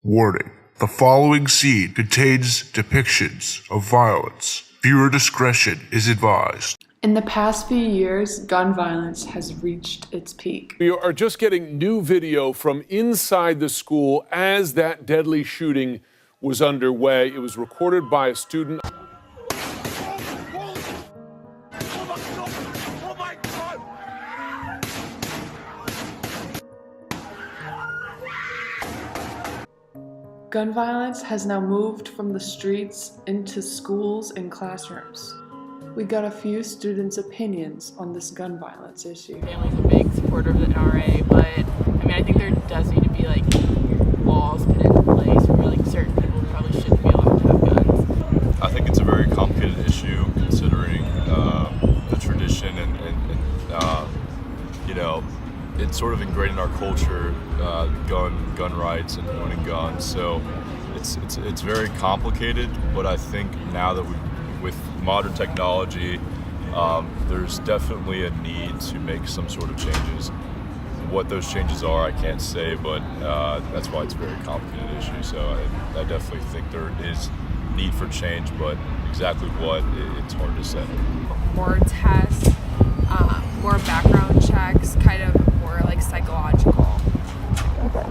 Warning: the following scene contains depictions of violence. Viewer discretion is advised. In the past few years, gun violence has reached its peak. We are just getting new video from inside the school as that deadly shooting was underway. It was recorded by a student. Gun violence has now moved from the streets into schools and classrooms. We got a few students' opinions on this gun violence issue. Family's a big supporter of the NRA, but I think there does need to be like laws put into place where like certain people probably shouldn't be allowed to have guns. I think it's a very complicated issue considering the tradition and it's sort of ingrained in our culture, gun rights and owning guns. So it's very complicated, but I think now that with modern technology, there's definitely a need to make some sort of changes. What those changes are, I can't say, but that's why it's a very complicated issue. So I definitely think there is need for change, but exactly what, it's hard to say. More tests, more background checks, kind of more like psychological,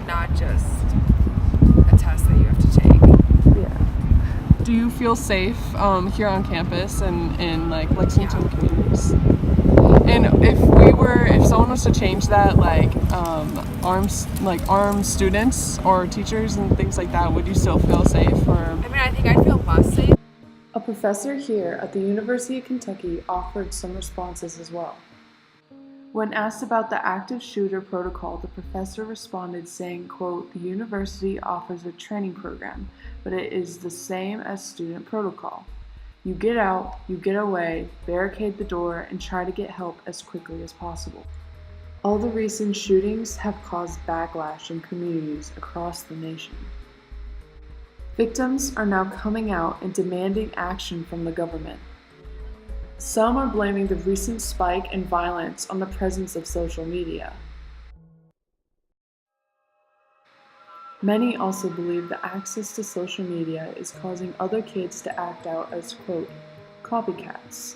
not just a test that you have to take. Yeah. Do you feel safe here on campus and in like Lexington communities? And if someone was to change that, like armed students or teachers and things like that, would you still feel safe? Or I think I'd feel less safe. A professor here at the University of Kentucky offered some responses as well. When asked about the active shooter protocol, the professor responded saying, quote, "The university offers a training program, but it is the same as student protocol. You get out, you get away, barricade the door, and try to get help as quickly as possible." All the recent shootings have caused backlash in communities across the nation. Victims are now coming out and demanding action from the government. Some are blaming the recent spike in violence on the presence of social media. Many also believe that access to social media is causing other kids to act out as, quote, copycats.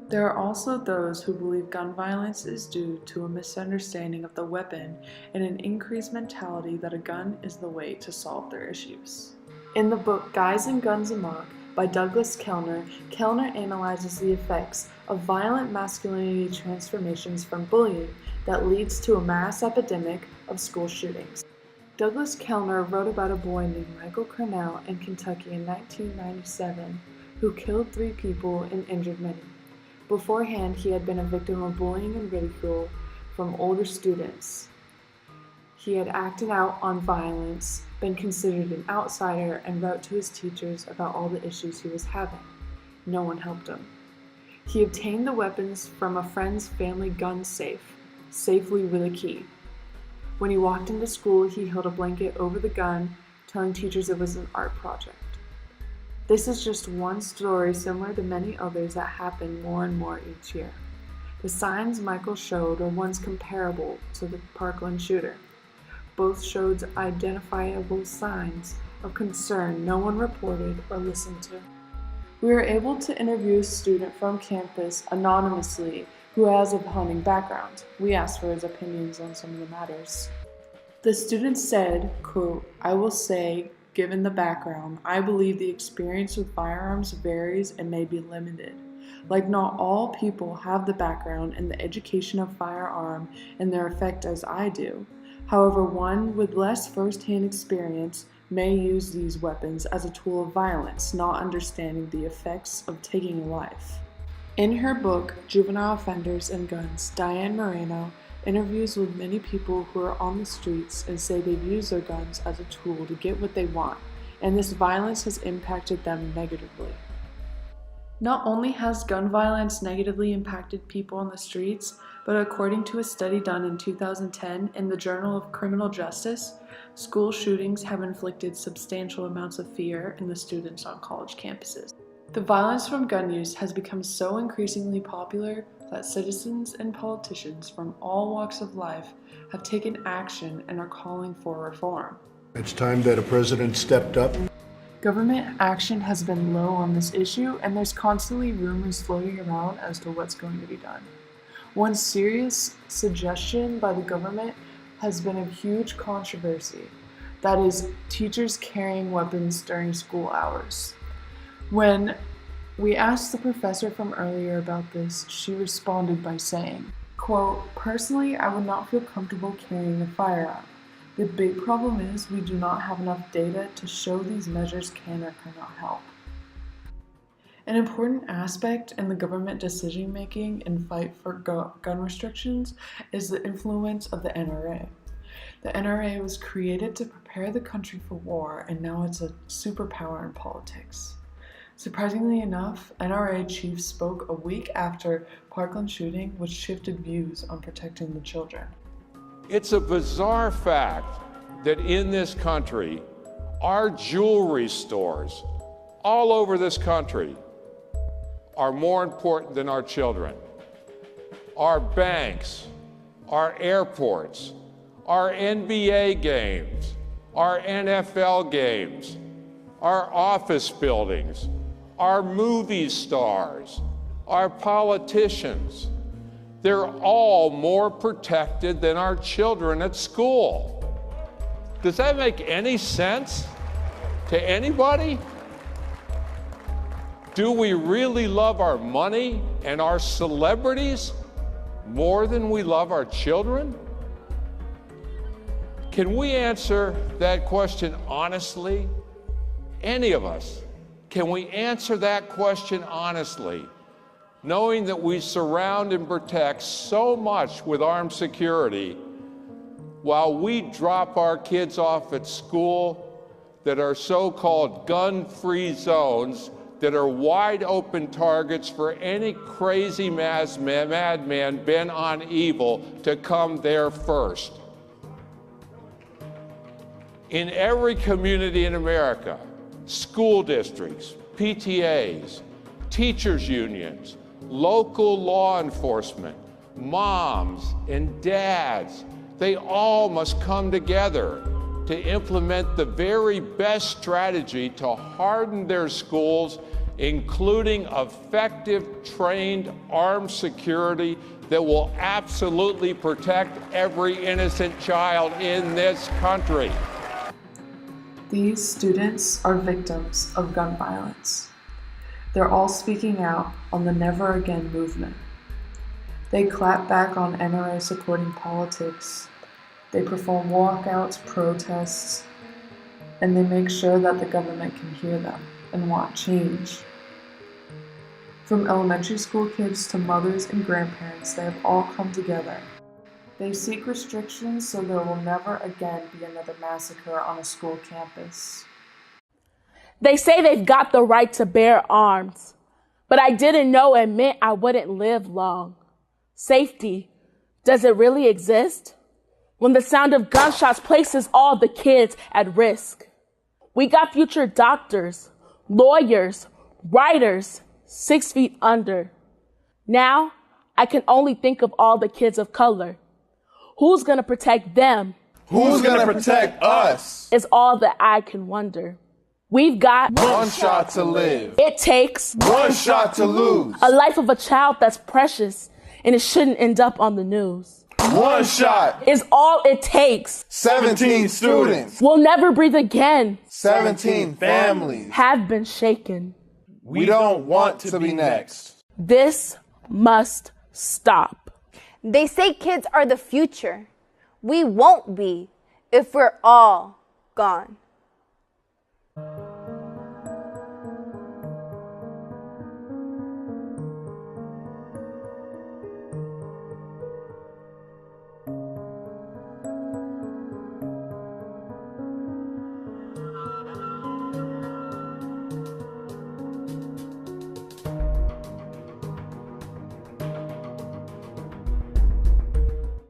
There are also those who believe gun violence is due to a misunderstanding of the weapon and an increased mentality that a gun is the way to solve their issues. In the book Guys and Guns Amok by Douglas Kellner, Kellner analyzes the effects of violent masculinity transformations from bullying that leads to a mass epidemic of school shootings. Douglas Kellner wrote about a boy named Michael Cornell in Kentucky in 1997 who killed 3 people and injured many. Beforehand, he had been a victim of bullying and ridicule from older students. He had acted out on violence, been considered an outsider, and wrote to his teachers about all the issues he was having. No one helped him. He obtained the weapons from a friend's family gun safe, safely with a key. When he walked into school, he held a blanket over the gun, telling teachers it was an art project. This is just one story similar to many others that happen more and more each year. The signs Michael showed are ones comparable to the Parkland shooter. Both showed identifiable signs of concern no one reported or listened to. We were able to interview a student from campus anonymously who has a hunting background. We asked for his opinions on some of the matters. The student said, quote, "I will say, given the background, I believe the experience with firearms varies and may be limited. Like not all people have the background and the education of firearm and their effect as I do. However, one with less first-hand experience may use these weapons as a tool of violence, not understanding the effects of taking a life." In her book, Juvenile Offenders and Guns, Diane Moreno interviews with many people who are on the streets and say they've used their guns as a tool to get what they want, and this violence has impacted them negatively. Not only has gun violence negatively impacted people on the streets, but according to a study done in 2010 in the Journal of Criminal Justice, school shootings have inflicted substantial amounts of fear in the students on college campuses. The violence from gun use has become so increasingly popular that citizens and politicians from all walks of life have taken action and are calling for reform. It's time that a president stepped up. Government action has been low on this issue, and there's constantly rumors floating around as to what's going to be done. One serious suggestion by the government has been a huge controversy. That is, teachers carrying weapons during school hours. When we asked the professor from earlier about this, she responded by saying, quote, "Personally, I would not feel comfortable carrying a firearm. The big problem is we do not have enough data to show these measures can or cannot help." An important aspect in the government decision-making in fight for gun restrictions is the influence of the NRA. The NRA was created to prepare the country for war, and now it's a superpower in politics. Surprisingly enough, NRA chiefs spoke a week after Parkland shooting, which shifted views on protecting the children. It's a bizarre fact that in this country, our jewelry stores all over this country are more important than our children. Our banks, our airports, our NBA games, our NFL games, our office buildings, our movie stars, our politicians, they're all more protected than our children at school. Does that make any sense to anybody? Do we really love our money and our celebrities more than we love our children? Can we answer that question honestly? Any of us, can we answer that question honestly, knowing that we surround and protect so much with armed security while we drop our kids off at school that are so-called gun-free zones that are wide open targets for any crazy madman bent on evil to come there first? In every community in America, school districts, PTAs, teachers unions, local law enforcement, moms and dads, they all must come together to implement the very best strategy to harden their schools, including effective, trained, armed security that will absolutely protect every innocent child in this country. These students are victims of gun violence. They're all speaking out on the Never Again movement. They clap back on NRA supporting politics. They perform walkouts, protests, and they make sure that the government can hear them and want change. From elementary school kids to mothers and grandparents, they have all come together. They seek restrictions so there will never again be another massacre on a school campus. They say they've got the right to bear arms, but I didn't know it meant I wouldn't live long. Safety, does it really exist? When the sound of gunshots places all the kids at risk. We got future doctors, lawyers, writers, 6 feet under. Now, I can only think of all the kids of color. Who's gonna protect them? Who's gonna protect us? Is all that I can wonder. We've got one shot to live. It takes one shot to lose. A life of a child that's precious, and it shouldn't end up on the news. One shot is all it takes. 17 students will never breathe again. 17 families have been shaken. We don't want to be next. This must stop. They say kids are the future. We won't be if we're all gone.